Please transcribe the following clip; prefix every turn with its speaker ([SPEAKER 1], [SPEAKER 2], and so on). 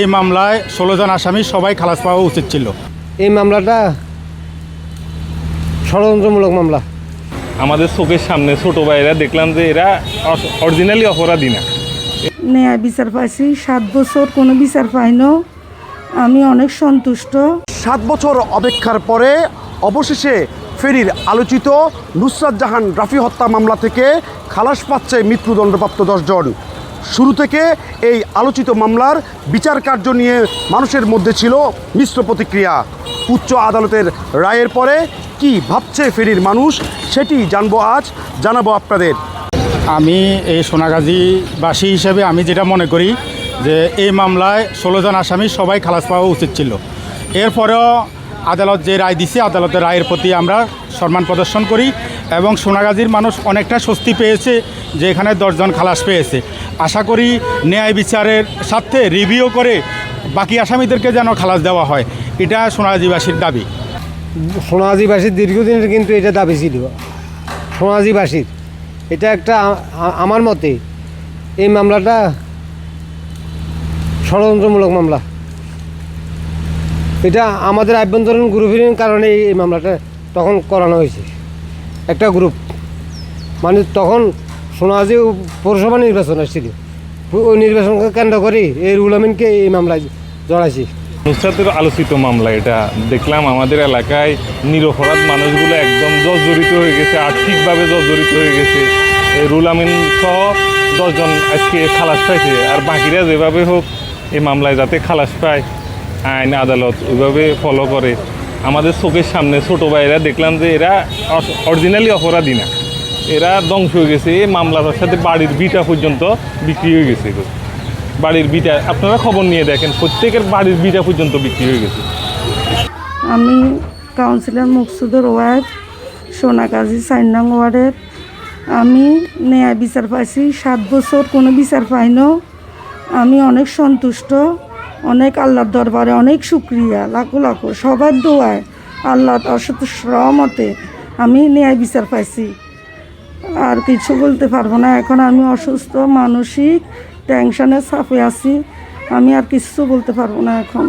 [SPEAKER 1] এই মামলায় 16 জন আসামি সবাই খালাস পাওয়া উচিত ছিল।
[SPEAKER 2] এই মামলাটা ষড়যন্ত্রমূলক মামলা।
[SPEAKER 3] আমাদের চোখের সামনে ছোট ভাইরা দেখলাম যে এরা অরিজিনালি অপরাধী না।
[SPEAKER 4] ন্যায় বিচার পাইছি, 7 বছর কোনো বিচার পাইনো, আমি অনেক সন্তুষ্ট।
[SPEAKER 5] 7 বছর অপেক্ষার পরে অবশেষে ফেনীর আলোচিত নুসরাত জাহান রাফি হত্যা মামলা থেকে খালাস পাচ্ছে মৃত্যুদণ্ডপ্রাপ্ত 10 জন। শুরু থেকে এই আলোচিত মামলার বিচার কার্য নিয়ে মানুষের মধ্যে ছিল মিশ্র প্রতিক্রিয়া। উচ্চ আদালতের রায়ের পরে কি ভাবছে ফেনীর মানুষ সেটি জানাবো আপনাদের।
[SPEAKER 1] আমি এই সোনাগাজীবাসী হিসেবে আমি যেটা মনে করি যে এই মামলায় 16 জন আসামি সবাই খালাস পাওয়া উচিত ছিল। এরপরেও আদালত যে রায় দিছে আদালতের রায়ের প্রতি আমরা সম্মান প্রদর্শন করি এবং সোনাগাজীর মানুষ অনেকটা স্বস্তি পেয়েছে যে এখানে 10 জন খালাস পেয়েছে। আশা করি ন্যায় বিচারের সাথে রিভিউ করে বাকি আসামিদেরকে যেন খালাস দেওয়া হয়, এটা সোনাগাজীবাসীর দাবি।
[SPEAKER 2] সোনাগাজীবাসীর দীর্ঘদিনের কিন্তু এটা দাবি ছিল। সোনাগাজীবাসীর এটা একটা আমার মতে এই মামলাটা ষড়যন্ত্রমূলক মামলা। এটা আমাদের আভ্যন্তরীণ গ্রুপের কারণে এই মামলাটা তখন করানো হয়েছে। একটা গ্রুপ মানে তখন সোনাগাজী পৌরসভা নির্বাচন আসছিল, ওই নির্বাচনকে কেন্দ্র করে এই রুহুল আমিনকে এই মামলায় জড়াইছি।
[SPEAKER 3] নুসরাতের আলোচিত মামলা এটা দেখলাম আমাদের এলাকায় নিরপরাধ মানুষগুলো একদম জর্জরিত হয়ে গেছে, আর্থিকভাবে জর্জরিত হয়ে গেছে। এই রুহুল আমিন সহ 10 জন আজকে খালাস পাইছে, আর বাকিরা যেভাবে হোক এই মামলায় যাতে খালাস পায়, আইন আদালত ওইভাবে ফলো করে। আমাদের চোখের সামনে ছোট ভাইরা দেখলাম যে এরা অরিজিনালি অপরাধী না, এরা ধ্বংস হয়ে গেছে। এই মামলার সাথে বাড়ির বিটা পর্যন্ত বিক্রি হয়ে গেছে। বাড়ির বিটা আপনারা খবর নিয়ে দেখেন, প্রত্যেকের বাড়ির বিটা পর্যন্ত বিক্রি হয়ে গেছে।
[SPEAKER 4] আমি কাউন্সিলর মকসুদের ওয়াইফ, সোনাগাজী 4 নং ওয়ার্ডের। আমি ন্যায় বিচার পাইছি, 7 বছর কোনো বিচার পাইনো, আমি অনেক সন্তুষ্ট। অনেক আল্লাহর দরবারে অনেক শুক্রিয়া, লাখো লাখো সবার দোয়ায় আল্লাহ অসত রহমতে আমি ন্যায় বিচার পাইছি। আর কিছু বলতে পারবো না, এখন আমি অসুস্থ, মানসিক টেনশনের চাপে আছি, আমি আর কিছু বলতে পারবো না এখন।